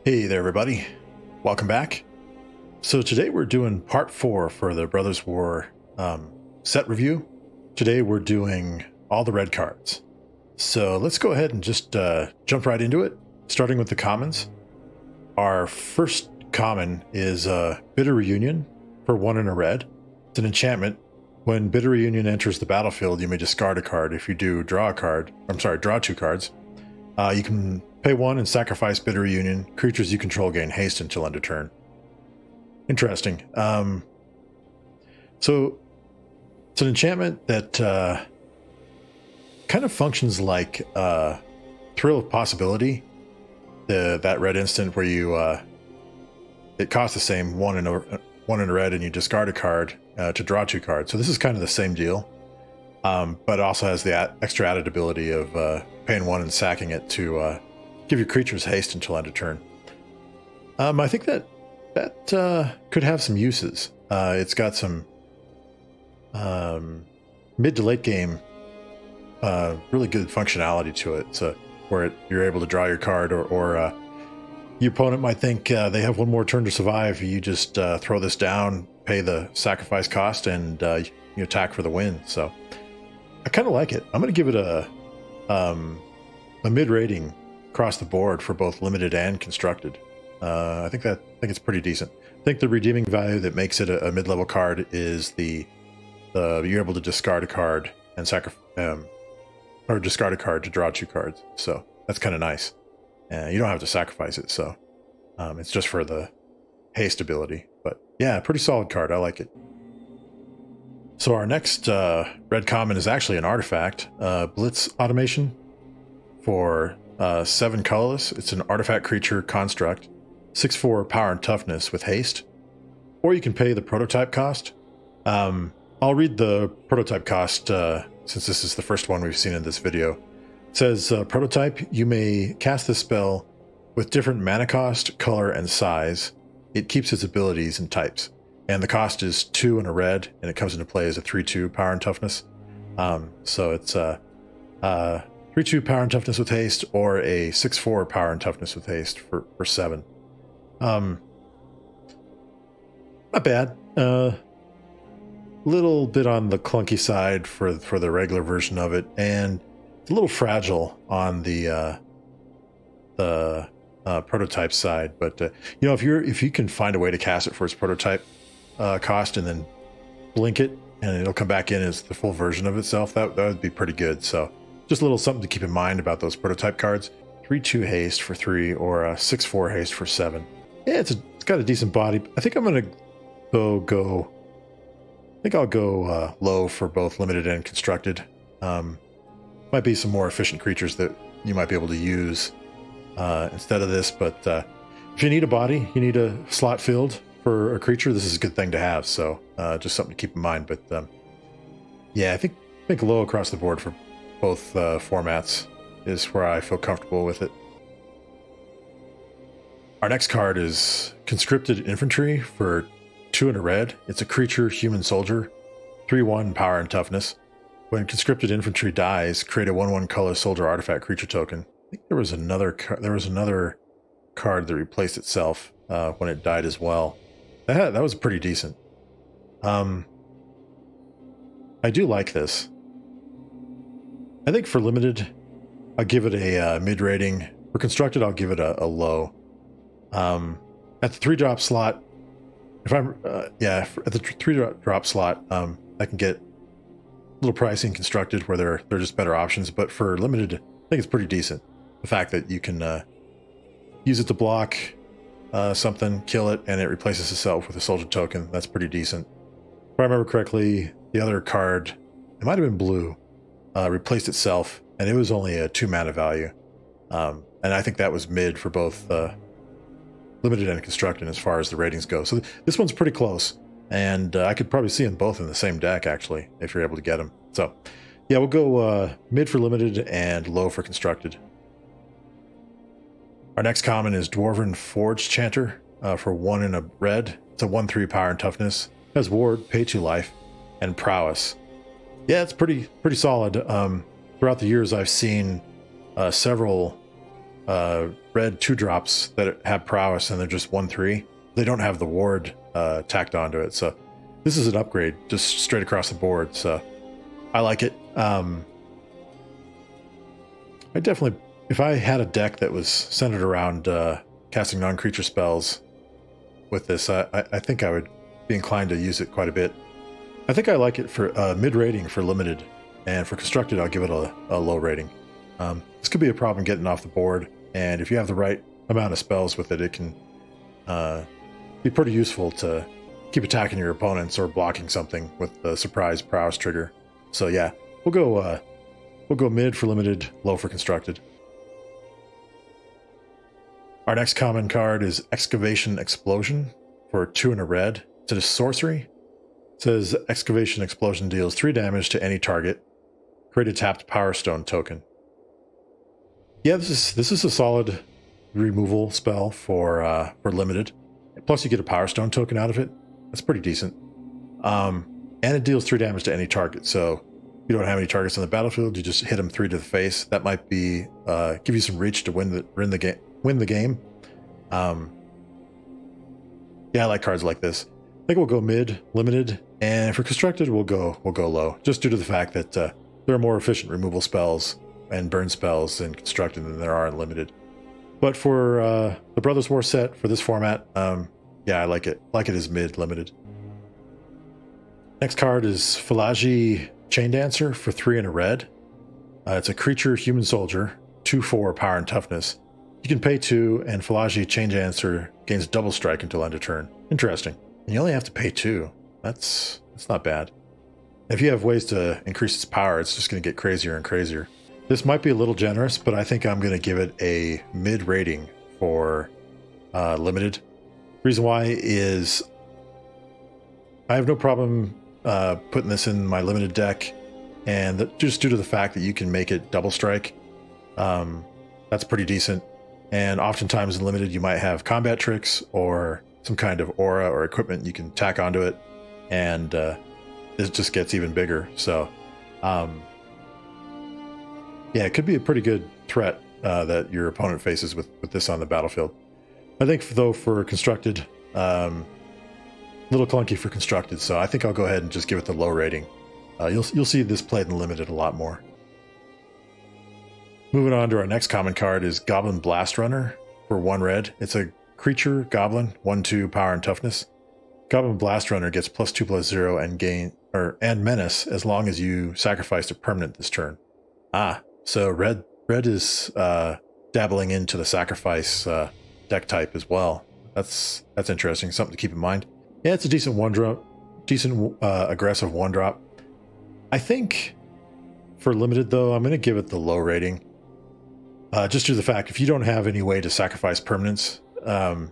Hey there, everybody. Welcome back. So today we're doing part 4 for the Brothers War set review. Today we're doing all the red cards. So let's go ahead and just jump right into it, starting with the commons. Our first common is Bitter Reunion for 1 and a red. It's an enchantment. When Bitter Reunion enters the battlefield, you may discard a card. If you do, draw a card. Draw 2 cards. You can pay 1 and sacrifice Bitter Reunion. Creatures you control gain haste until end of turn. Interesting. So it's an enchantment that kind of functions like Thrill of Possibility. That red instant where you it costs the same 1 and a red, and you discard a card to draw 2 cards. So this is kind of the same deal, but also has the extra added ability of paying 1 and sacking it to give your creatures haste until end of turn. I think that could have some uses. It's got some mid to late game really good functionality to it. So where you're able to draw your card, or your opponent might think they have 1 more turn to survive. You just throw this down, pay the sacrifice cost, and you attack for the win. So I kind of like it. I'm going to give it a mid rating across the board for both limited and constructed. I think it's pretty decent. I think the redeeming value that makes it a mid-level card is the you're able to discard a card and discard a card to draw 2 cards. So that's kind of nice. You don't have to sacrifice it, so it's just for the haste ability. But yeah, pretty solid card. I like it. So our next red common is actually an artifact, Blitz Automation for 7 colorless. It's an artifact creature construct, 6/4 power and toughness with haste. Or you can pay the prototype cost. I'll read the prototype cost since this is the first one we've seen in this video. It says, prototype, you may cast this spell with different mana cost, color, and size. It keeps its abilities and types. And the cost is 2 and a red, and it comes into play as a 3/2 power and toughness. So it's 3/2 power and toughness with haste, or a 6/4 power and toughness with haste for 7. Not bad. Little bit on the clunky side for the regular version of it, and it's a little fragile on the prototype side. But if you can find a way to cast it for its prototype cost and then blink it, and it'll come back in as the full version of itself, that would be pretty good. So just a little something to keep in mind about those prototype cards. 3/2 haste for 3, or a 6/4 haste for 7. Yeah, it's got a decent body. I think I'm gonna go. I think I'll go low for both limited and constructed. Might be some more efficient creatures that you might be able to use instead of this. But if you need a body, you need a slot filled for a creature, this is a good thing to have. So just something to keep in mind. But yeah, I think low across the board for both formats is where I feel comfortable with it. Our next card is Conscripted Infantry for 2 and a red. It's a creature, human soldier, 3/1 power and toughness. When Conscripted Infantry dies, create a 1/1 color soldier artifact creature token. I think there was another card that replaced itself when it died as well. That was pretty decent. I do like this. I think for limited, I'll give it a mid rating. For constructed, I'll give it a low. At the 3-drop slot, if I'm at the 3-drop slot, I can get a little pricey in constructed where they're just better options. But for limited, I think it's pretty decent. The fact that you can use it to block something, kill it, and it replaces itself with a soldier token, that's pretty decent. If I remember correctly, the other card, it might have been blue, replaced itself, and it was only a 2 mana value. And I think that was mid for both limited and constructed as far as the ratings go. So this one's pretty close, and I could probably see them both in the same deck, actually, if you're able to get them. So yeah, we'll go mid for limited and low for constructed. Our next common is Dwarven Forge Chanter for 1 and a red. It's a 1/3 power and toughness. It has ward, pay 2 life, and prowess. Yeah, it's pretty solid. Throughout the years, I've seen several red 2-drops that have prowess and they're just 1/3. They don't have the ward tacked onto it, so this is an upgrade just straight across the board. So I like it. I definitely, if I had a deck that was centered around casting non-creature spells with this, I think I would be inclined to use it quite a bit. I think I like it for mid rating for limited, and for constructed I'll give it a low rating. This could be a problem getting off the board, and if you have the right amount of spells with it, it can be pretty useful to keep attacking your opponents or blocking something with the surprise prowess trigger. So yeah, we'll go mid for limited, low for constructed. Our next common card is Excavation Explosion for 2 and a red. It's a sorcery. It says Excavation Explosion deals 3 damage to any target. Create a tapped Power Stone token. Yeah, this is a solid removal spell for limited. Plus you get a Power Stone token out of it. That's pretty decent. And it deals 3 damage to any target. So you don't have any targets on the battlefield, you just hit them 3 to the face. That might be give you some reach to win the game. Yeah, I like cards like this. I think we'll go mid, limited, and for constructed we'll go low, just due to the fact that there are more efficient removal spells and burn spells in constructed than there are in limited. But for the Brothers War set for this format, yeah, I like it. Like it as mid, limited. Next card is Phalagi Chain Dancer for 3 and a red. It's a creature human soldier, 2/4 power and toughness. You can pay 2, and Phalagi Chain Dancer gains double strike until end of turn. Interesting. And you only have to pay 2. That's not bad. If you have ways to increase its power, it's just going to get crazier and crazier. This might be a little generous, but I think I'm going to give it a mid rating for limited. Reason why is I have no problem putting this in my limited deck, and just due to the fact that you can make it double strike, that's pretty decent. And oftentimes in limited you might have combat tricks or some kind of aura or equipment you can tack onto it, and it just gets even bigger. So yeah, it could be a pretty good threat that your opponent faces with this on the battlefield. I think though for constructed, little clunky for constructed, so I think I'll go ahead and just give it the low rating. You'll see this played in limited a lot more. Moving on to our next common card is Goblin Blast Runner for 1 red. It's a creature goblin, 1/2 power and toughness. Goblin Blast Runner gets +2/+0 and menace as long as you sacrifice a permanent this turn. So red is dabbling into the sacrifice deck type as well. That's interesting, something to keep in mind. Yeah, it's a decent 1-drop, aggressive 1-drop. I think for limited though, I'm going to give it the low rating. Just due to the fact if you don't have any way to sacrifice permanents,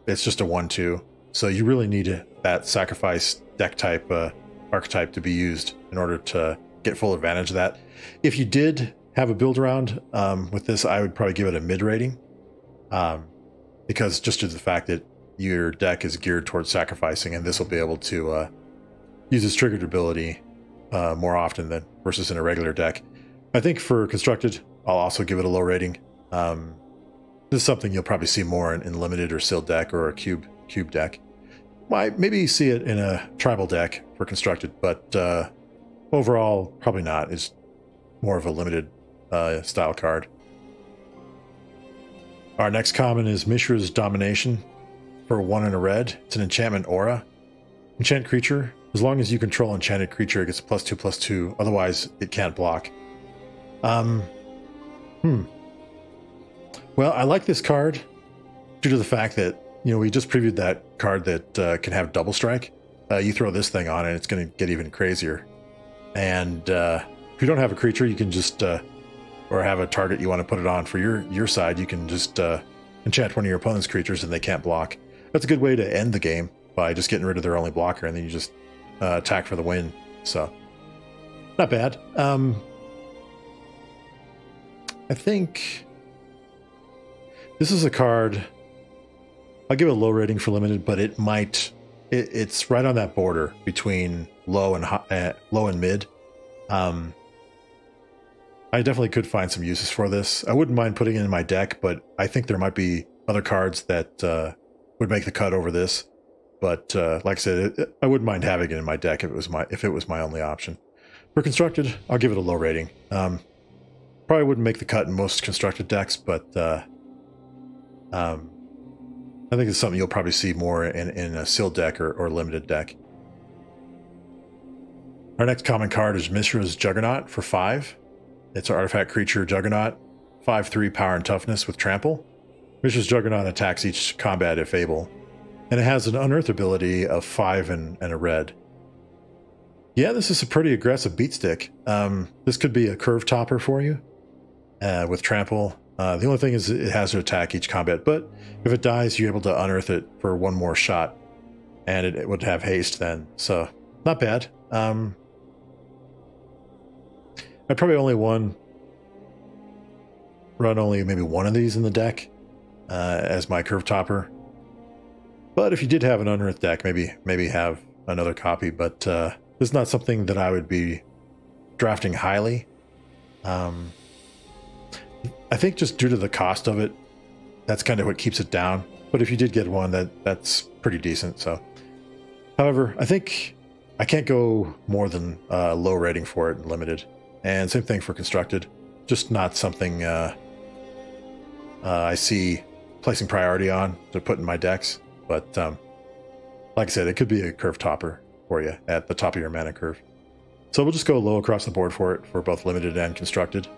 it's just a 1/2. So you really need that sacrifice deck type archetype to be used in order to get full advantage of that. If you did have a build around with this, I would probably give it a mid rating, because just due to the fact that your deck is geared towards sacrificing, and this will be able to use its triggered ability more often than versus in a regular deck. I think for constructed, I'll also give it a low rating. This is something you'll probably see more in limited or sealed deck or a cube deck. Might maybe see it in a tribal deck for constructed, but overall probably not. It's more of a limited style card. Our next common is Mishra's Domination for 1 and a red. It's an enchantment aura. Enchant creature. As long as you control enchanted creature, it gets +2/+2. Otherwise, it can't block. Well, I like this card due to the fact that, you know, we just previewed that card that can have double strike. You throw this thing on and it's going to get even crazier. And if you don't have a creature, you can just, or have a target you want to put it on for your side, you can just enchant one of your opponent's creatures and they can't block. That's a good way to end the game, by just getting rid of their only blocker, and then you just attack for the win. So, not bad. I think this is a card, I'll give it a low rating for limited, but it's right on that border between low and mid. I definitely could find some uses for this. I wouldn't mind putting it in my deck, but I think there might be other cards that would make the cut over this. But like I said, I wouldn't mind having it in my deck if it was my only option. For constructed, I'll give it a low rating. Probably wouldn't make the cut in most constructed decks, but I think it's something you'll probably see more in a sealed deck or limited deck. Our next common card is Mishra's Juggernaut for 5. It's an artifact creature Juggernaut, 5/3 power and toughness with trample. Mishra's Juggernaut attacks each combat if able, and it has an unearth ability of 5 and a red. Yeah, this is a pretty aggressive beat stick. This could be a curve topper for you with trample. The only thing is it has to attack each combat, but if it dies, you're able to unearth it for one more shot, and it would have haste then, so not bad. I'd probably only run maybe one of these in the deck as my curve topper. But if you did have an unearthed deck, maybe have another copy. But this is not something that I would be drafting highly. I think just due to the cost of it, that's kind of what keeps it down. But if you did get one, that's pretty decent. So, however, I think I can't go more than a low rating for it in limited. And same thing for constructed, just not something I see placing priority on to put in my decks. But like I said, it could be a curve topper for you at the top of your mana curve. So we'll just go low across the board for it for both limited and constructed.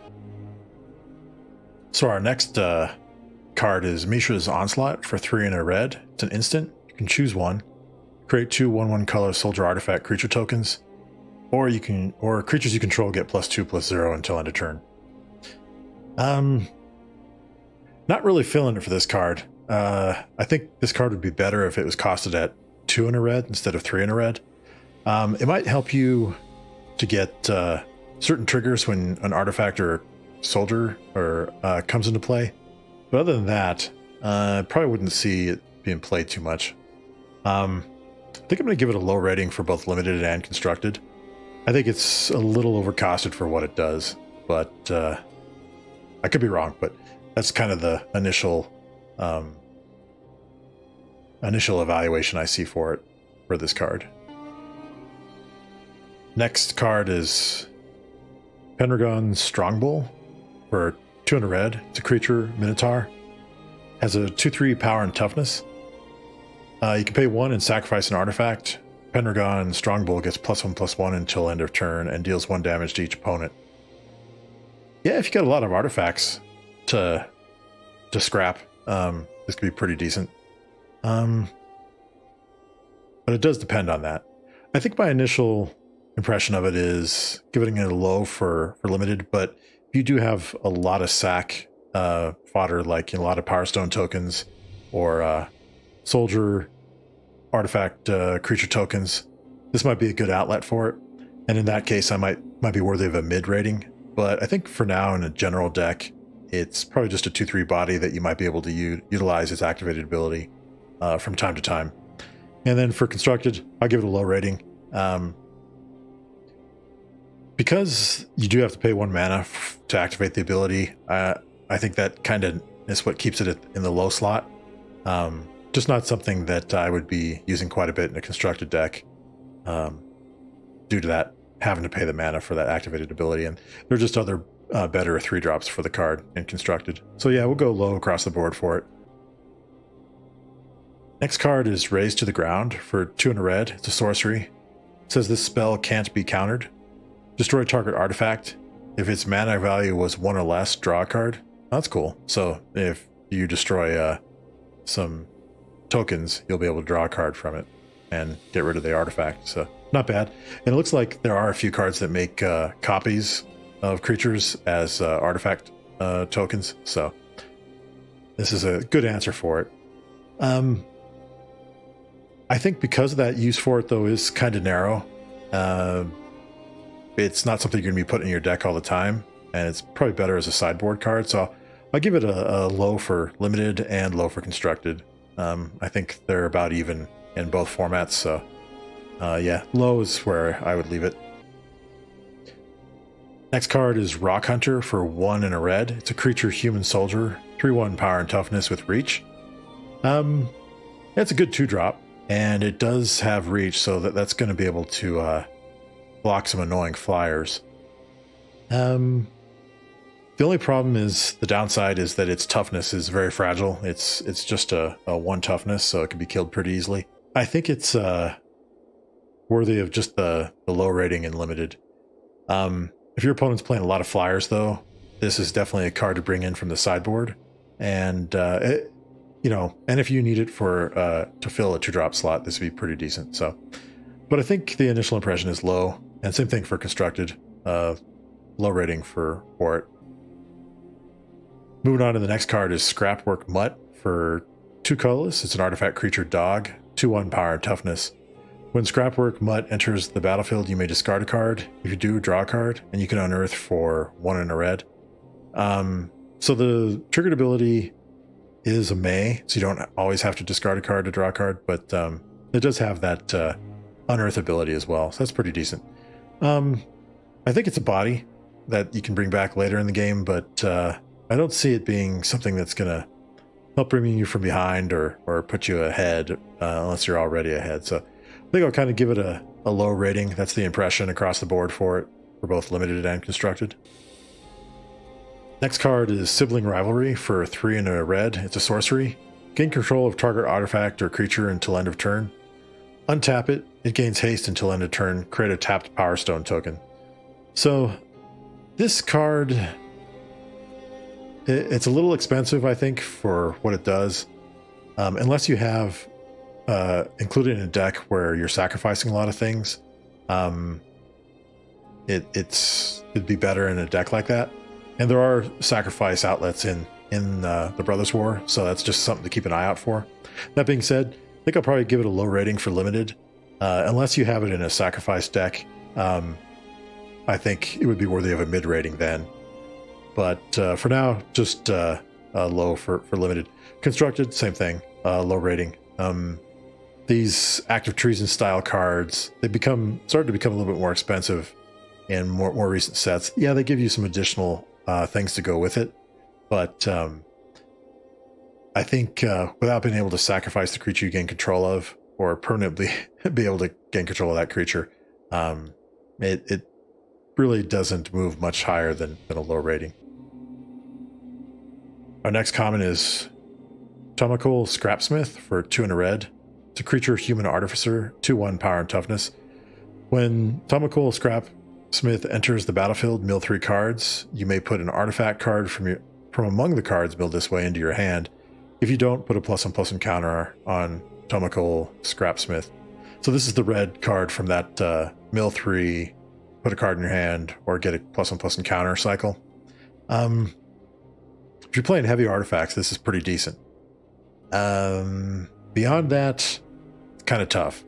So our next card is Mishra's Onslaught for 3 and a red. It's an instant. You can choose one. Create 2 1/1 color soldier artifact creature tokens. Or creatures you control get +2/+0 until end of turn. Not really feeling it for this card. I think this card would be better if it was costed at 2 and a red instead of 3 and a red. It might help you to get certain triggers when an artifact or soldier comes into play. But other than that, I probably wouldn't see it being played too much. I think I'm going to give it a low rating for both limited and constructed. I think it's a little overcosted for what it does, but I could be wrong, but that's kind of the initial evaluation I see for this card. Next card is Pendragon Strongbull for 2 and a red. It's a creature, Minotaur. Has a 2/3 power and toughness. You can pay 1 and sacrifice an artifact. Pendragon Strongbull gets +1/+1 until end of turn and deals 1 damage to each opponent. Yeah, if you got a lot of artifacts to scrap, this could be pretty decent. But it does depend on that. I think my initial impression of it is giving it a low for limited, but if you do have a lot of sack fodder, like a lot of Power Stone tokens or soldier artifact creature tokens, this might be a good outlet for it, and in that case I might be worthy of a mid rating. But I think for now in a general deck, it's probably just a 2/3 body that you might be able to utilize its activated ability from time to time. And then for constructed, I'll give it a low rating. Because you do have to pay 1 mana to activate the ability, I think that kind of is what keeps it in the low slot. Just not something that I would be using quite a bit in a constructed deck due to that having to pay the mana for that activated ability. And there are just other better 3-drops for the card in constructed. So yeah, we'll go low across the board for it. Next card is Raised to the Ground for 2 and a red. It's a sorcery. It says this spell can't be countered. Destroy target artifact. If its mana value was 1 or less, draw a card. That's cool. So if you destroy some tokens, you'll be able to draw a card from it and get rid of the artifact. So not bad. And it looks like there are a few cards that make copies of creatures as artifact tokens. So this is a good answer for it. I think because of that use for it, though, is kind of narrow. It's not something you're going to be putting in your deck all the time, and it's probably better as a sideboard card. So I'll give it a low for limited and low for constructed. I think they're about even in both formats. So yeah, low is where I would leave it. Next card is Rock Hunter for 1 and a red. It's a creature human soldier, 3/1 power and toughness with reach. It's a good 2-drop, and it does have reach, so that's going to be able to block some annoying flyers. The only problem is, the downside is that its toughness is very fragile. It's just a 1 toughness, so it can be killed pretty easily. I think it's worthy of just the low rating and limited. If your opponent's playing a lot of flyers, though, this is definitely a card to bring in from the sideboard, and and if you need it for to fill a 2-drop slot, this would be pretty decent. So, but I think the initial impression is low, and same thing for constructed. Low rating for it. Moving on to the next card is Scrapwork Mutt for 2 colorless. It's an artifact creature dog, 2/1 power and toughness. When Scrapwork Mutt enters the battlefield, you may discard a card. If you do, draw a card, and you can unearth for 1 and a red. So the triggered ability is a may, so you don't always have to discard a card to draw a card, but it does have that unearth ability as well, so that's pretty decent. I think it's a body that you can bring back later in the game, but I don't see it being something that's going to help bring you from behind or put you ahead unless you're already ahead. So I think I'll kind of give it a low rating. That's the impression across the board for it, for both limited and constructed. Next card is Sibling Rivalry for 3 and a red. It's a sorcery. Gain control of target artifact or creature until end of turn. Untap it. It gains haste until end of turn. Create a tapped Power Stone token. So this card, it's a little expensive, I think, for what it does. Unless you have included in a deck where you're sacrificing a lot of things, it'd be better in a deck like that. And there are sacrifice outlets in the Brothers War, so that's just something to keep an eye out for. That being said, I think I'll probably give it a low rating for limited. Unless you have it in a sacrifice deck, I think it would be worthy of a mid rating then. But for now, just low for limited. Constructed, same thing, low rating. These active treason style cards, they started to become a little bit more expensive in more recent sets. Yeah, they give you some additional things to go with it, but I think without being able to sacrifice the creature you gain control of, or permanently be able to gain control of that creature, it really doesn't move much higher than a low rating. Our next common is Tomokul Scrapsmith for 2 and a red. It's a creature human artificer, 2/1 power and toughness. When Tomokul Scrapsmith enters the battlefield, mill 3 cards. You may put an artifact card from among the cards milled this way into your hand. If you don't, put a +1/+1 counter on Tomokul Scrapsmith. So this is the red card from that mill 3, put a card in your hand, or get a +1/+1 counter cycle. If you're playing heavy artifacts, this is pretty decent. Beyond that, it's kind of tough.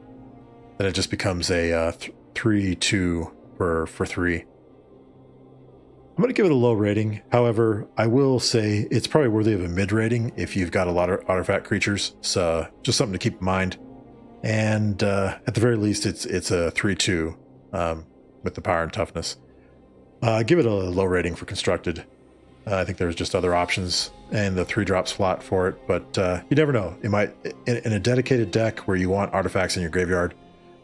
Then it just becomes a 3/2 for 3. I'm going to give it a low rating. However, I will say it's probably worthy of a mid rating if you've got a lot of artifact creatures. So just something to keep in mind. And at the very least, it's a 3/2 with the power and toughness. Give it a low rating for constructed. I think there's just other options and the 3-drop slot for it, but you never know. It might, in a dedicated deck where you want artifacts in your graveyard,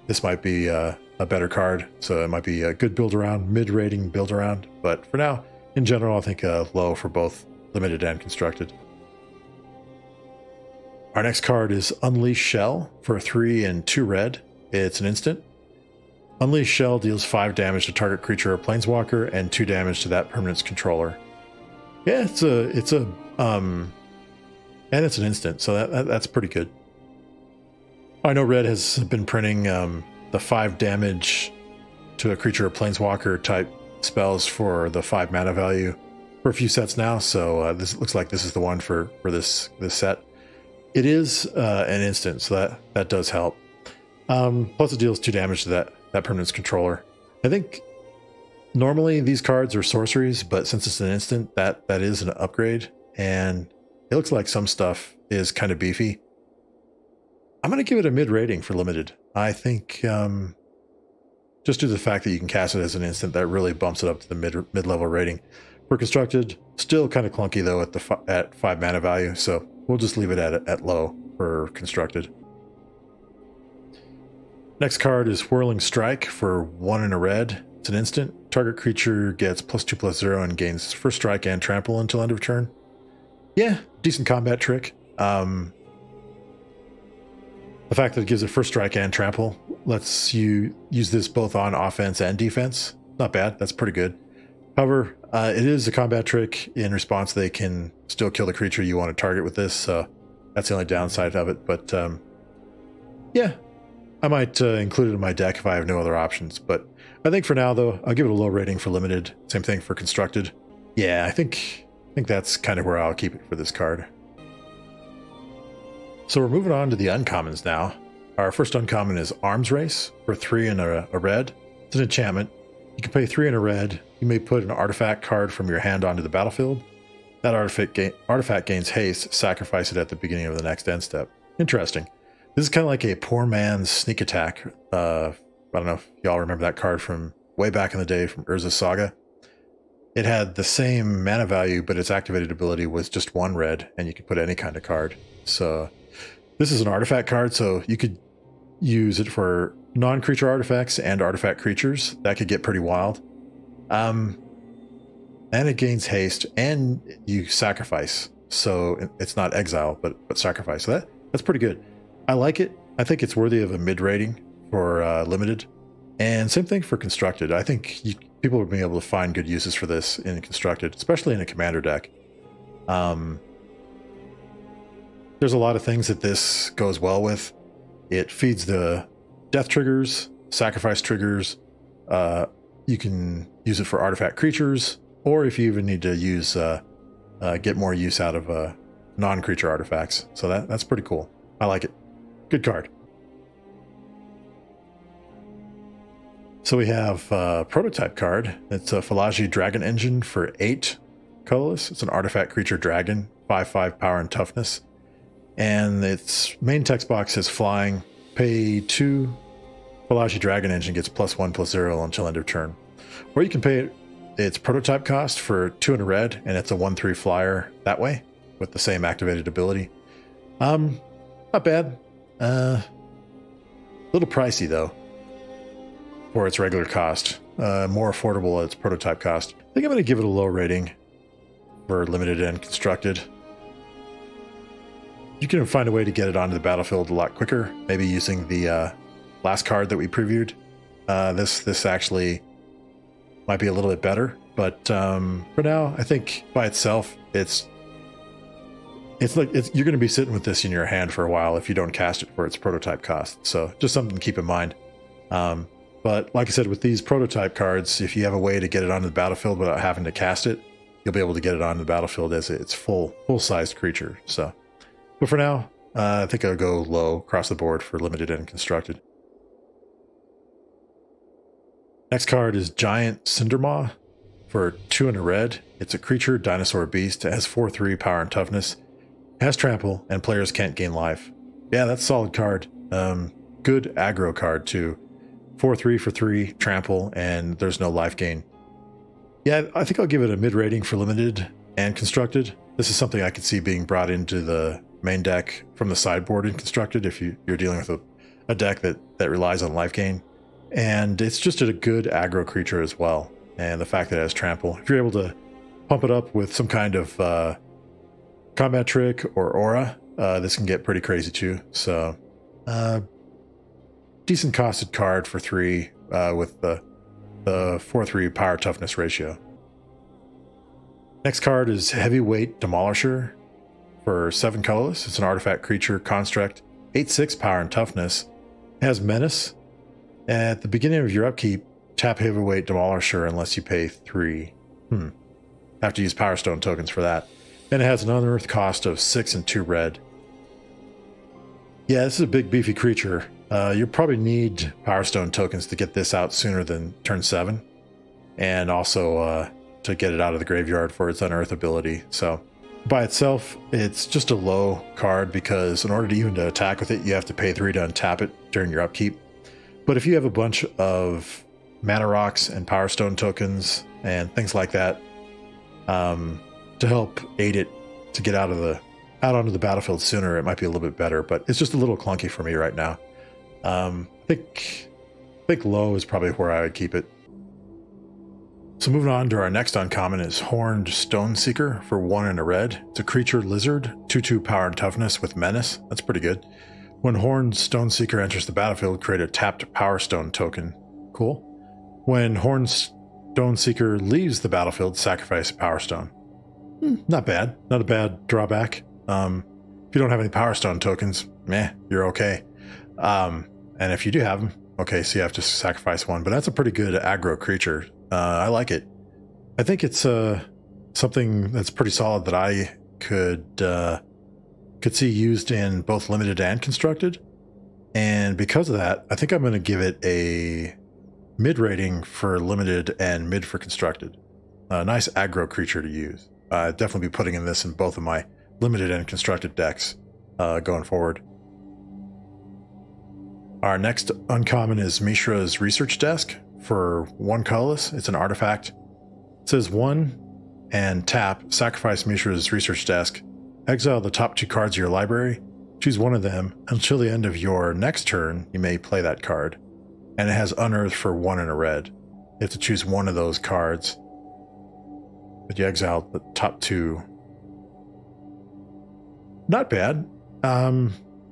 this might be a better card. So it might be a good build around, mid-rating build around. But for now, in general, I think low for both limited and constructed. Our next card is Unleash Shell for 3 and 2 red. It's an instant. Unleash Shell deals 5 damage to target creature or planeswalker and 2 damage to that permanent's controller. Yeah, and it's an instant, so that's pretty good. I know Red has been printing the 5 damage to a creature or planeswalker type spells for the 5 mana value for a few sets now, so this looks like this is the one for this set. It is an instant, so that does help. Plus it deals 2 damage to that permanent's controller. I think normally these cards are sorceries, but since it's an instant, that is an upgrade, and it looks like some stuff is kind of beefy. I'm going to give it a mid rating for limited. I think just due to the fact that you can cast it as an instant. That really bumps it up to the mid-level rating. For constructed, still kind of clunky though at 5 mana value, so we'll just leave it at low for constructed. Next card is Whirling Strike for 1 and a red. It's an instant. Target creature gets +2/+0 and gains first strike and trample until end of turn. Yeah, decent combat trick. The fact that it gives it first strike and trample lets you use this both on offense and defense. Not bad, that's pretty good. However, it is a combat trick. In response, they can still kill the creature you want to target with this, so that's the only downside of it. But yeah, I might include it in my deck if I have no other options. But I think for now, though, I'll give it a low rating for limited. Same thing for constructed. Yeah, I think that's kind of where I'll keep it for this card. So we're moving on to the uncommons now. Our first uncommon is Arms Race for 3 and a red. It's an enchantment. You can pay 3 and a red. You may put an artifact card from your hand onto the battlefield. That artifact gains haste. Sacrifice it at the beginning of the next end step. Interesting. This is kind of like a poor man's sneak attack. I don't know if y'all remember that card from way back in the day from Urza's Saga. It had the same mana value, but its activated ability was just 1 red, and you could put any kind of card. So this is an artifact card, so you could use it for non-creature artifacts and artifact creatures. That could get pretty wild. And it gains haste, and you sacrifice. So it's not exile, but sacrifice. So that's pretty good. I like it. I think it's worthy of a mid rating for limited. And same thing for constructed. I think people would be able to find good uses for this in constructed, especially in a commander deck. There's a lot of things that this goes well with. It feeds the death triggers, sacrifice triggers. You can use it for artifact creatures, or if you even need to use get more use out of non-creature artifacts. So that's pretty cool. I like it. Good card. So we have a prototype card. It's a Philagi Dragon Engine for 8 colorless. It's an artifact creature dragon, 5/5 power and toughness. And its main text box says flying. Pay 2. Philagi Dragon Engine gets +1/+0 until end of turn. Or you can pay its prototype cost for 2 and a red, and it's a 1/3 flyer that way with the same activated ability. Not bad. A little pricey though for its regular cost. More affordable at its prototype cost. I think I'm going to give it a low rating for limited and constructed. You can find a way to get it onto the battlefield a lot quicker, maybe using the last card that we previewed. This actually might be a little bit better, but for now, I think by itself, you're going to be sitting with this in your hand for a while if you don't cast it for its prototype cost. So just something to keep in mind. But like I said, with these prototype cards, if you have a way to get it onto the battlefield without having to cast it, you'll be able to get it onto the battlefield as its full-sized creature. So. But for now, I think I'll go low across the board for limited and constructed. Next card is Giant Cindermaw for 2 and a red. It's a creature, dinosaur beast. It has 4/3 power and toughness. It has trample, and players can't gain life. Yeah, that's a solid card. Good aggro card too. 4/3 for 3, trample, and there's no life gain. Yeah, I think I'll give it a mid rating for limited and constructed. This is something I could see being brought into the main deck from the sideboard in constructed if you're dealing with a deck that relies on life gain. And it's just a good aggro creature as well. And the fact that it has trample, if you're able to pump it up with some kind of combat trick or aura, this can get pretty crazy too. So decent costed card for 3 with the 4/3 power toughness ratio. Next card is Heavyweight Demolisher for 7 colorless. It's an artifact creature construct, 8/6 power and toughness. It has menace. At the beginning of your upkeep, tap Heavyweight Demolisher unless you pay 3. Have to use Power Stone tokens for that. And it has an unearthed cost of 6 and 2 red. Yeah, this is a big beefy creature. You'll probably need Power Stone tokens to get this out sooner than turn 7. And also to get it out of the graveyard for its unearth ability. So by itself, it's just a low card because in order to even to attack with it, you have to pay 3 to untap it during your upkeep. But if you have a bunch of mana rocks and power stone tokens and things like that to help aid it to get out onto the battlefield sooner. It might be a little bit better, but it's just a little clunky for me right now. I think low is probably where I would keep it. So moving on to our next uncommon is Horned Stone Seeker for 1 and a red. It's a creature lizard, 2/2 power and toughness with menace. That's pretty good. When Horned Stone Seeker enters the battlefield, create a tapped power stone token. Cool. When Horned Stone Seeker leaves the battlefield, sacrifice a power stone. Not bad. Not a bad drawback. If you don't have any power stone tokens, you're okay. And if you do have them, okay, so you have to sacrifice one, but that's a pretty good aggro creature. I like it. I think it's something that's pretty solid that I could see used in both limited and constructed. And because of that, I think I'm going to give it a mid rating for limited and mid for constructed. A nice aggro creature to use. I'd definitely be putting this in both of my limited and constructed decks going forward. Our next uncommon is Mishra's Research Desk for 1 colorless. It's an artifact. It says 1 and tap, sacrifice Mishra's Research Desk, exile the top 2 cards of your library, choose one of them. Until the end of your next turn, you may play that card. And it has unearth for 1 and a red. You have to choose one of those cards, but you exile the top 2. Not bad.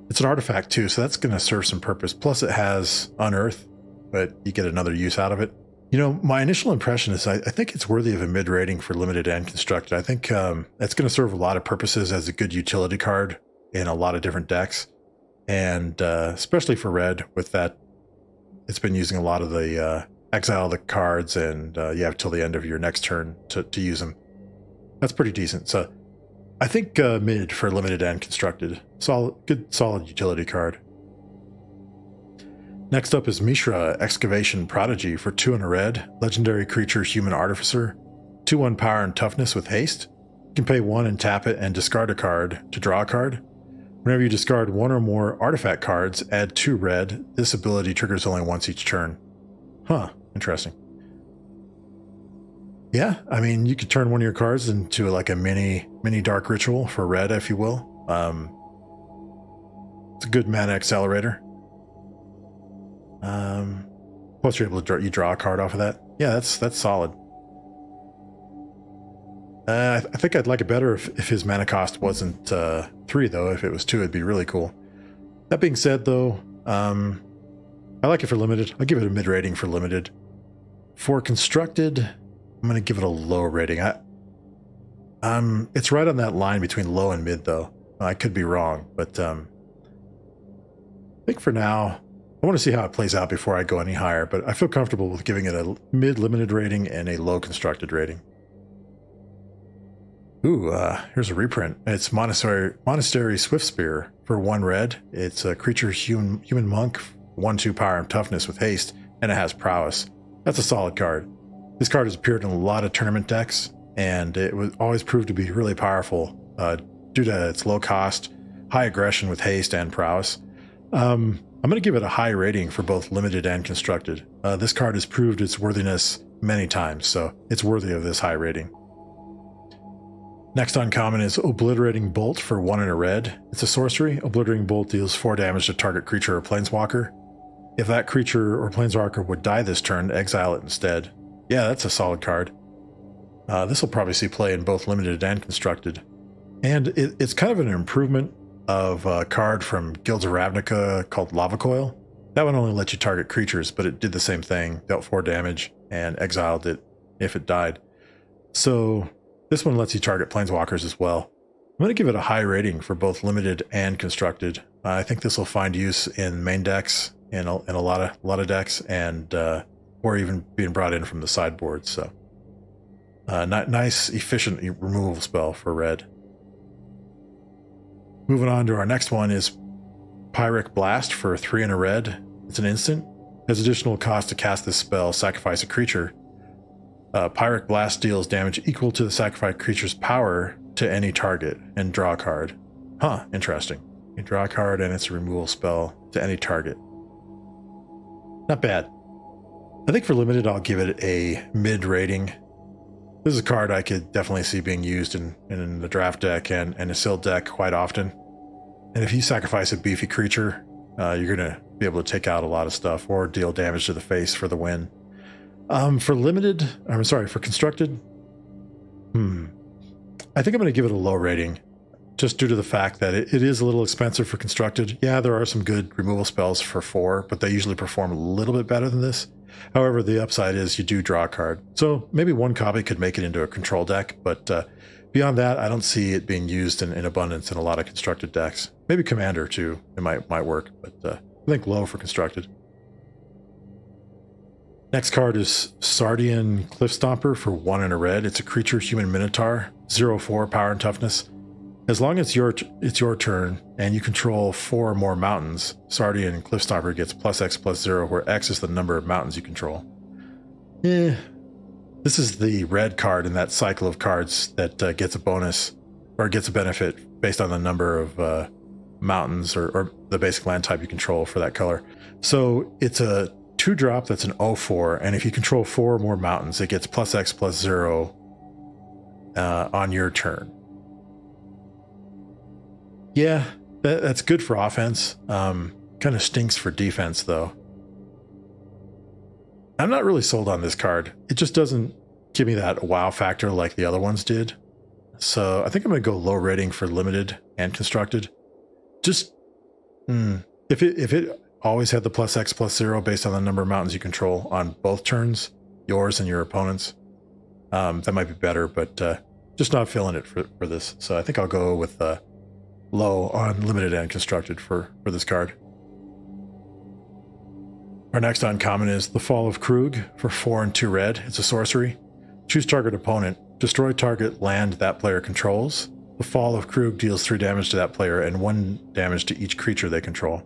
It's an artifact too, so that's going to serve some purpose. Plus it has unearth, but you get another use out of it. You know, my initial impression is I think it's worthy of a mid rating for limited and constructed. I think it's going to serve a lot of purposes as a good utility card in a lot of different decks. And especially for red, with that, it's been using a lot of the exile the cards, and you have till the end of your next turn to use them. That's pretty decent. So I think mid for limited and constructed. Good solid utility card. Next up is Mishra Excavation Prodigy for 2 and a red. Legendary creature, human artificer. 2/1 power and toughness with haste. You can pay 1 and tap it and discard a card to draw a card. Whenever you discard 1 or more artifact cards, add 2 red. This ability triggers only once each turn. Huh, interesting. Yeah, I mean, you could turn one of your cards into like a mini dark ritual for red, if you will. It's a good mana accelerator. Plus you're able to draw a card off of that. Yeah, that's solid. I think I'd like it better if his mana cost wasn't 3, though. If it was 2, it'd be really cool. That being said, though, I like it for limited. I'll give it a mid rating for limited. For constructed, I'm going to give it a low rating. It's right on that line between low and mid, though. I could be wrong, but I think for now, I want to see how it plays out before I go any higher, but I feel comfortable with giving it a mid limited rating and a low constructed rating. Ooh, here's a reprint. It's Monastery Swiftspear for 1 red. It's a creature human monk, 1/2 power and toughness with haste, and it has prowess. That's a solid card. This card has appeared in a lot of tournament decks, and it was always proved to be really powerful due to its low cost, high aggression with haste and prowess. I'm going to give it a high rating for both limited and constructed. This card has proved its worthiness many times, so it's worthy of this high rating. Next uncommon is Obliterating Bolt for 1 and a red. It's a sorcery. Obliterating Bolt deals 4 damage to target creature or planeswalker. If that creature or planeswalker would die this turn, exile it instead. Yeah, that's a solid card. This will probably see play in both limited and constructed. And it's kind of an improvement of a card from Guilds of Ravnica called Lava Coil. That one only let you target creatures, but it did the same thing, dealt 4 damage, and exiled it if it died. So this one lets you target planeswalkers as well. I'm going to give it a high rating for both limited and constructed. I think this will find use in main decks, in a lot of decks, and or even being brought in from the sideboard. So nice, efficient removal spell for red. Moving on to our next one is Pyrrhic Blast for 3 and a red. It's an instant. Has additional cost to cast this spell, sacrifice a creature. Pyrrhic Blast deals damage equal to the sacrificed creature's power to any target and draw a card. Huh, interesting. You draw a card and it's a removal spell to any target. Not bad. I think for limited, I'll give it a mid rating. This is a card I could definitely see being used in the draft deck and a sealed deck quite often. And if you sacrifice a beefy creature, you're going to be able to take out a lot of stuff or deal damage to the face for the win. For limited, I'm sorry, for constructed, I think I'm going to give it a low rating, just due to the fact that it is a little expensive for constructed. Yeah, there are some good removal spells for 4, but they usually perform a little bit better than this. However, the upside is you do draw a card. So maybe one copy could make it into a control deck, but beyond that, I don't see it being used in abundance in a lot of constructed decks. Maybe Commander too, it might work, but I think low for constructed. Next card is Sardian Cliff Stomper for 1 and a red. It's a creature human minotaur, 0/4 power and toughness. As long as it's your turn and you control 4 or more mountains, Sardian Cliff Stomper gets +X/+0, where X is the number of mountains you control. This is the red card in that cycle of cards that gets a bonus or gets a benefit based on the number of mountains or the basic land type you control for that color. So it's a 2-drop that's an 0/4, and if you control 4 or more mountains, it gets +X/+0 on your turn. Yeah, that's good for offense. Kind of stinks for defense, though. I'm not really sold on this card. It just doesn't give me that wow factor like the other ones did. So I think I'm going to go low rating for limited and constructed. Just if it always had the +X/+0 based on the number of mountains you control on both turns, yours and your opponent's, that might be better, but just not feeling it for this. So I think I'll go with low on limited and constructed for this card. Our next uncommon is the Fall of Krug for 4 and 2 red. It's a sorcery. Choose target opponent. Destroy target land that player controls. The Fall of Krug deals 3 damage to that player and 1 damage to each creature they control.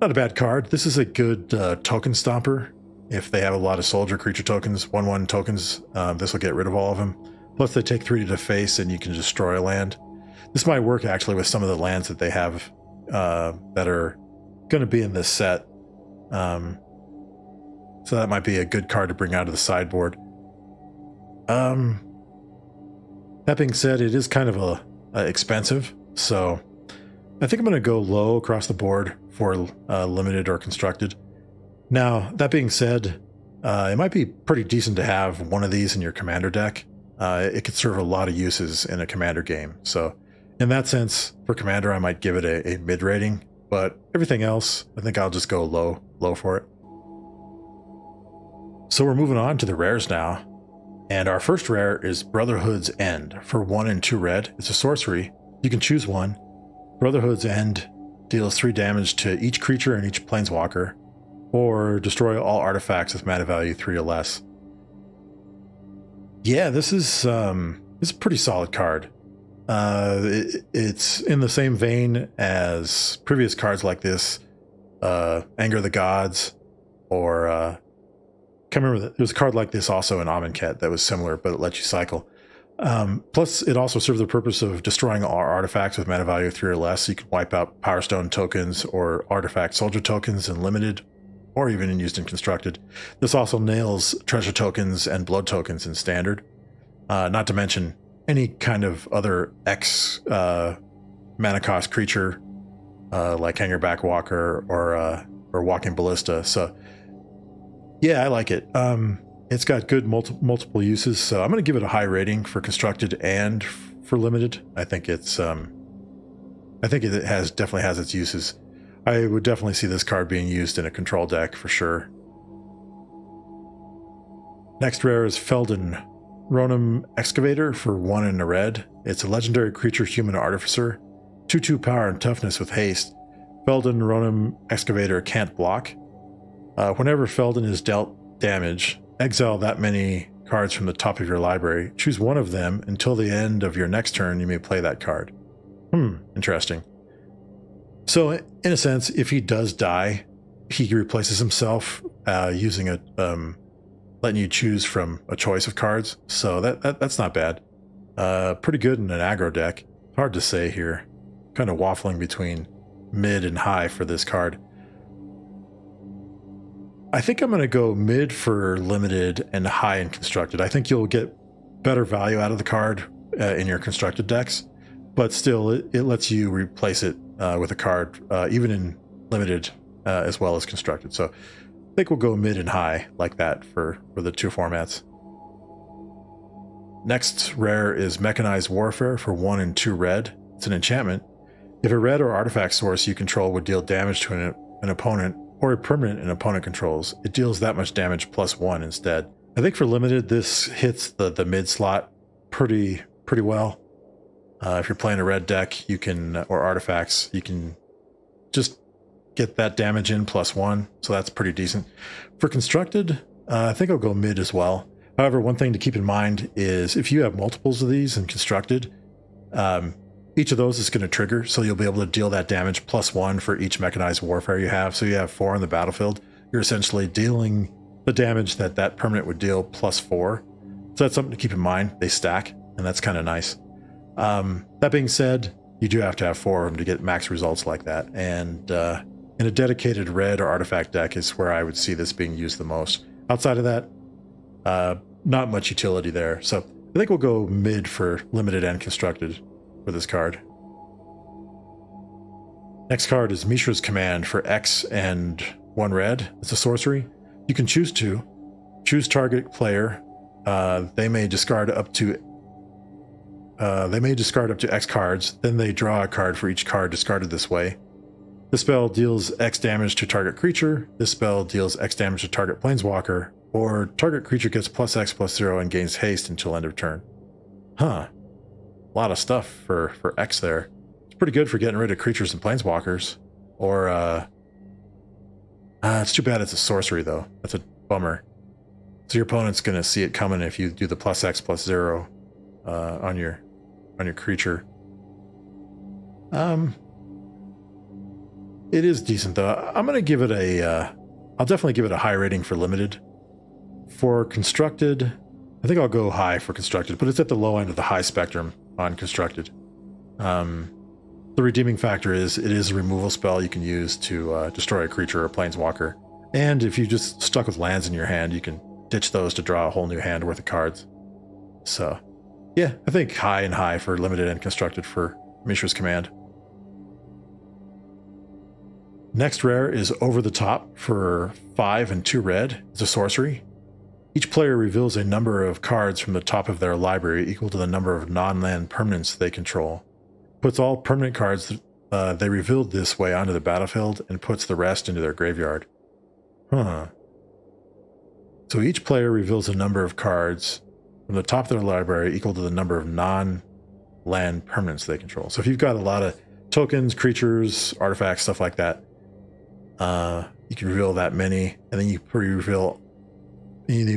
Not a bad card. This is a good token stomper. If they have a lot of soldier creature tokens, 1/1 tokens, this will get rid of all of them. Plus they take 3 to the face and you can destroy a land. This might work actually with some of the lands that they have that are going to be in this set. So that might be a good card to bring out of the sideboard. That being said, it is kind of expensive, so I think I'm going to go low across the board for limited or constructed. Now, that being said, it might be pretty decent to have one of these in your commander deck. It could serve a lot of uses in a commander game. So in that sense, for commander, I might give it a mid rating, but everything else, I think I'll just go low for it. So we're moving on to the rares now. And our first rare is Brotherhood's End for 1 and 2 red. It's a sorcery. You can choose one. Brotherhood's End deals 3 damage to each creature and each planeswalker, or destroy all artifacts with mana value 3 or less. Yeah, this is a pretty solid card. It's in the same vein as previous cards like this, Anger of the Gods, or can't remember. There's a card like this also in Amonkhet that was similar, but it lets you cycle. Plus, it also serves the purpose of destroying all artifacts with mana value 3 or less. So you can wipe out Power Stone tokens or artifact soldier tokens in limited, or even used in constructed. This also nails treasure tokens and blood tokens in standard. Not to mention any kind of other X mana cost creature like Hangerback Walker or Walking Ballista. So yeah, I like it. It's got good multiple uses, so I'm going to give it a high rating for constructed and for limited. I think it's I think it definitely has its uses. I would definitely see this card being used in a control deck for sure. Next rare is Felden Ronim Excavator for 1 and a red. It's a legendary creature human artificer, 2/2 power and toughness with haste. Felden Ronim Excavator can't block. Whenever Felden is dealt damage, exile that many cards from the top of your library. Choose one of them until the end of your next turn. You may play that card. Interesting. So in a sense, if he does die, he replaces himself using a letting you choose from a choice of cards. So that's not bad. Pretty good in an aggro deck. Hard to say here. Kind of waffling between mid and high for this card. I think I'm going to go mid for limited and high in constructed. I think you'll get better value out of the card in your constructed decks, but still it lets you replace it with a card even in limited as well as constructed. So I think we'll go mid and high like that for the two formats. Next rare is Mechanized Warfare for 1 and 2 red. It's an enchantment. If a red or artifact source you control would deal damage to an opponent or a permanent an opponent controls, it deals that much damage +1 instead. I think for limited, this hits the mid slot pretty well. If you're playing a red deck, you can, or artifacts, you can just get that damage in +1, so that's pretty decent. For constructed, I think I'll go mid as well. However, one thing to keep in mind is if you have multiples of these in constructed, each of those is going to trigger, so you'll be able to deal that damage +1 for each mechanized warfare you have. So you have 4 on the battlefield. You're essentially dealing the damage that permanent would deal +4. So that's something to keep in mind. They stack, and that's kind of nice. That being said, you do have to have 4 of them to get max results like that. And in a dedicated red or artifact deck is where I would see this being used the most. Outside of that, not much utility there. So I think we'll go mid for limited and constructed for this card. Next card is Mishra's Command for X and 1 red. It's a sorcery. You can choose target player. They may discard up to X cards. Then they draw a card for each card discarded this way. This spell deals X damage to target creature. This spell deals X damage to target planeswalker. Or target creature gets +X/+0 and gains haste until end of turn. Huh. A lot of stuff for X there. It's pretty good for getting rid of creatures and planeswalkers. Or, it's too bad it's a sorcery, though. That's a bummer. So your opponent's going to see it coming if you do the +X/+0 on your creature. It is decent, though. I'm going to give it I'll definitely give it a high rating for limited. For constructed, I think I'll go high for constructed, but it's at the low end of the high spectrum on constructed. The redeeming factor is it is a removal spell you can use to destroy a creature or planeswalker. And if you just stuck with lands in your hand, you can ditch those to draw a whole new hand worth of cards. So, yeah, I think high and high for limited and constructed for Mishra's Command. Next rare is Over the Top for 5 and 2 red. It's a sorcery. Each player reveals a number of cards from the top of their library equal to the number of non-land permanents they control. Puts all permanent cards they revealed this way onto the battlefield and puts the rest into their graveyard. Huh. So each player reveals a number of cards from the top of their library equal to the number of non-land permanents they control. So if you've got a lot of tokens, creatures, artifacts, stuff like that, you can reveal that many, and then you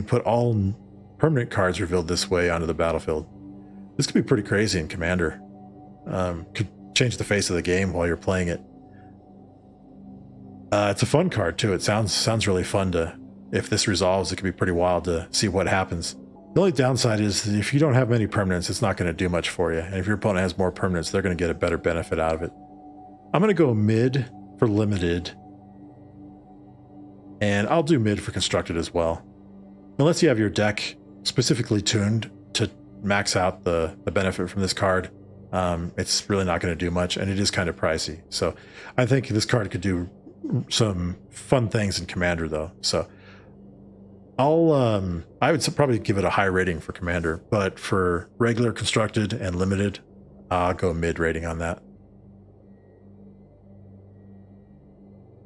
put all permanent cards revealed this way onto the battlefield. This could be pretty crazy in Commander. Could change the face of the game while you're playing it. It's a fun card too. It sounds really fun to. If this resolves, it could be pretty wild to see what happens. The only downside is that if you don't have many permanents, it's not going to do much for you. And if your opponent has more permanents, they're going to get a better benefit out of it. I'm going to go mid for limited. And I'll do mid for constructed as well. Unless you have your deck specifically tuned to max out the benefit from this card, it's really not going to do much, and it is kind of pricey. So I think this card could do some fun things in Commander, though. So I would probably give it a high rating for Commander, but for regular constructed and limited, I'll go mid rating on that.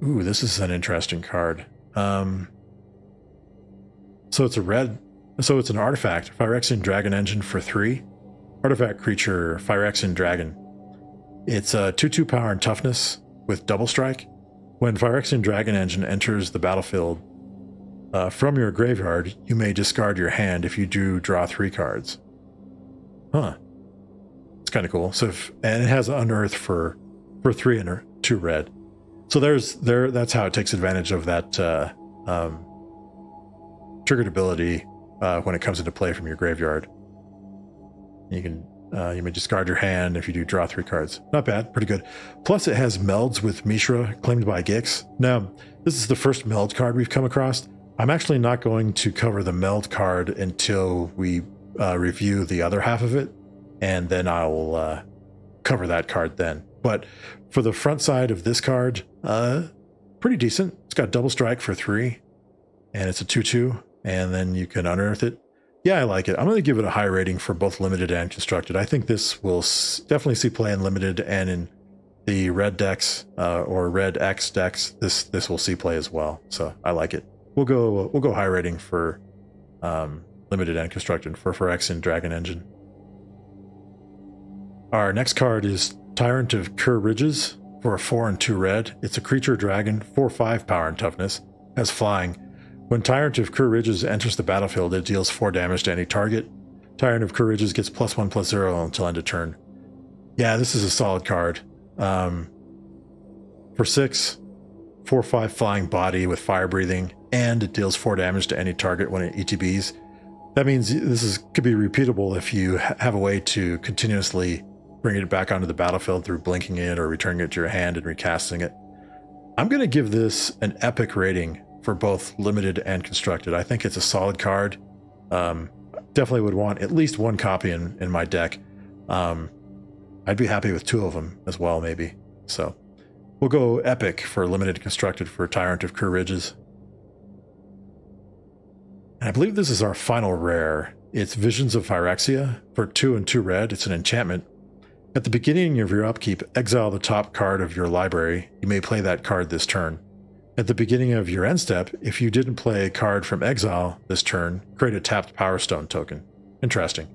Ooh, this is an interesting card. So it's an artifact, Phyrexian Dragon Engine for 3. Artifact creature, Phyrexian Dragon. It's a 2/2 power and toughness with double strike. When Phyrexian Dragon Engine enters the battlefield from your graveyard, you may discard your hand if you do draw 3 cards. Huh. It's kind of cool. And it has Unearth for 3 and 2 red. So that's how it takes advantage of that triggered ability when it comes into play from your graveyard. You may discard your hand if you do draw 3 cards. Not bad, pretty good. Plus it has melds with Mishra claimed by Gix. Now, This is the first meld card we've come across. I'm actually not going to cover the meld card until we review the other half of it, and then I'll cover that card then. But for the front side of this card, pretty decent. It's got double strike for 3, and it's a 2/2, and then you can unearth it. Yeah, I like it. I'm going to give it a high rating for both limited and constructed. I think this will definitely see play in limited, and in the red decks or red X decks, this will see play as well. So I like it. We'll go high rating for limited and constructed for X in Dragon Engine. Our next card is Tyrant of Kher Ridges for a 4 and 2 red. It's a creature dragon, 4/5 power and toughness, has flying. When Tyrant of Kher Ridges enters the battlefield, it deals 4 damage to any target. Tyrant of Kher Ridges gets +1/+0 until end of turn. Yeah, this is a solid card. For 6, 4/5 flying body with fire breathing, and it deals 4 damage to any target when it ETBs. That means this could be repeatable if you have a way to continuously bring it back onto the battlefield through blinking it or returning it to your hand and recasting it. I'm going to give this an epic rating for both limited and constructed. I think it's a solid card. Definitely would want at least 1 copy in my deck. I'd be happy with 2 of them as well, maybe. So we'll go epic for limited and constructed for Tyrant of Kher Ridges. And I believe this is our final rare. It's Visions of Phyrexia for 2 and 2 red. It's an enchantment. At the beginning of your upkeep, exile the top card of your library. You may play that card this turn. At the beginning of your end step, if you didn't play a card from exile this turn, create a tapped Power Stone token. Interesting.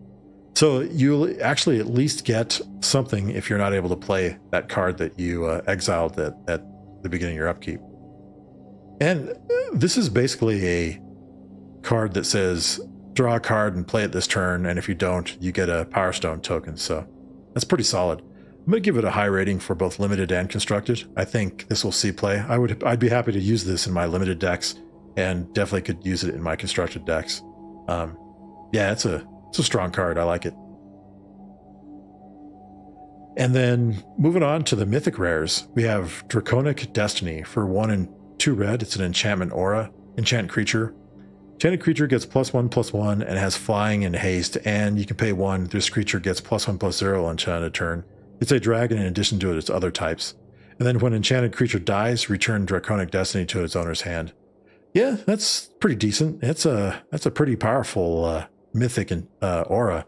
So you'll actually at least get something if you're not able to play that card that you exiled at the beginning of your upkeep. And this is basically a card that says, draw a card and play it this turn, and if you don't, you get a Power Stone token. So that's pretty solid. I'm going to give it a high rating for both limited and constructed. I think this will see play. I'd be happy to use this in my limited decks, and definitely could use it in my constructed decks. Yeah, it's a strong card. I like it. And then moving on to the mythic rares, we have Draconic Destiny for 1 and 2 red. It's an enchantment aura, enchant creature. Enchanted creature gets +1/+1 and has flying and haste, and you can pay 1. This creature gets +1/+0 until end of turn. It's a dragon in addition to its other types. And then when enchanted creature dies, return Draconic Destiny to its owner's hand. Yeah, that's pretty decent. That's a pretty powerful mythic aura.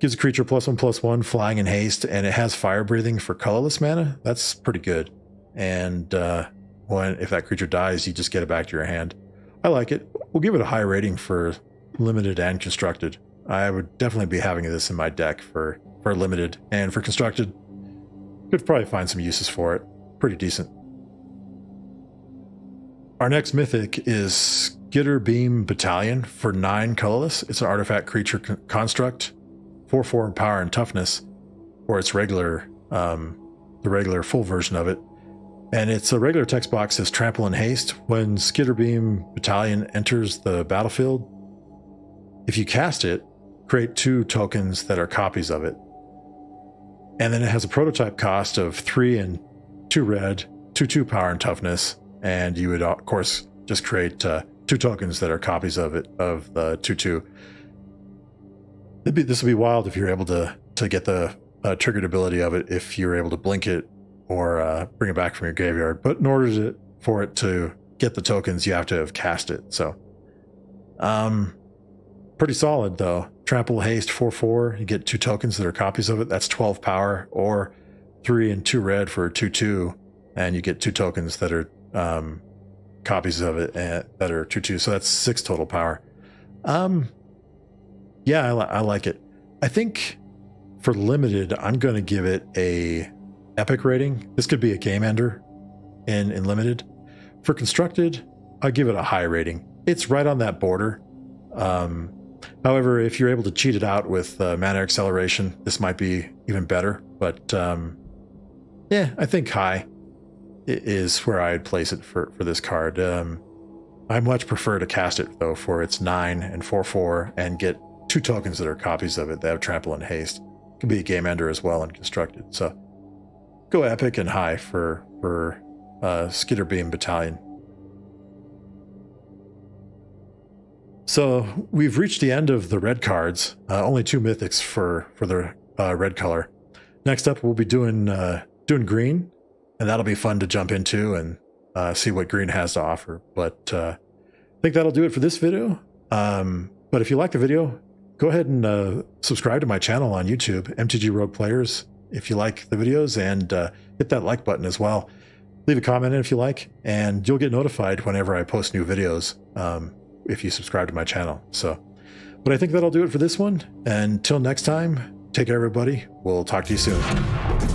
Gives a creature +1/+1, flying and haste, and it has fire breathing for colorless mana. That's pretty good. And if that creature dies, you just get it back to your hand. I like it. We'll give it a high rating for limited and constructed. I would definitely be having this in my deck for limited, and for constructed, could probably find some uses for it. Pretty decent. Our next mythic is Skitterbeam Battalion for 9 colorless. It's an artifact creature construct, 4/4 power and toughness, or its regular, the regular full version of it. And it's a regular text box, says trample and haste. When Skitterbeam Battalion enters the battlefield, if you cast it, create 2 tokens that are copies of it. And then it has a prototype cost of 3 and 2 red, 2/2 power and toughness, and you would of course just create 2 tokens that are copies of it, of the 2/2. This would be wild if you're able to get the triggered ability of it, if you're able to blink it or bring it back from your graveyard. But in order for it to get the tokens, you have to have cast it. So pretty solid though. Trample haste 4/4, you get 2 tokens that are copies of it. That's 12 power, or 3 and 2 red for 2/2, and you get 2 tokens that are copies of it that are 2/2. So that's 6 total power. Yeah, I like it. I think for limited, I'm going to give it a epic rating. This could be a game ender in limited. For constructed, I'll give it a high rating. It's right on that border. However, if you're able to cheat it out with mana acceleration, this might be even better. But yeah, I think high is where I'd place it for this card. I much prefer to cast it though for its 9 and 4/4 and get 2 tokens that are copies of it that have trample and haste. Could be a game ender as well and constructed. So go epic and high for Skitterbeam Battalion. So we've reached the end of the red cards. Only 2 mythics for the red color. Next up, we'll be doing green, and that'll be fun to jump into and see what green has to offer. But I think that'll do it for this video. But if you like the video, go ahead and subscribe to my channel on YouTube, MTG Rogue Players, if you like the videos, and hit that like button as well. Leave a comment in if you like, and you'll get notified whenever I post new videos if you subscribe to my channel. But I think that'll do it for this one. Until next time, take care, everybody. We'll talk to you soon.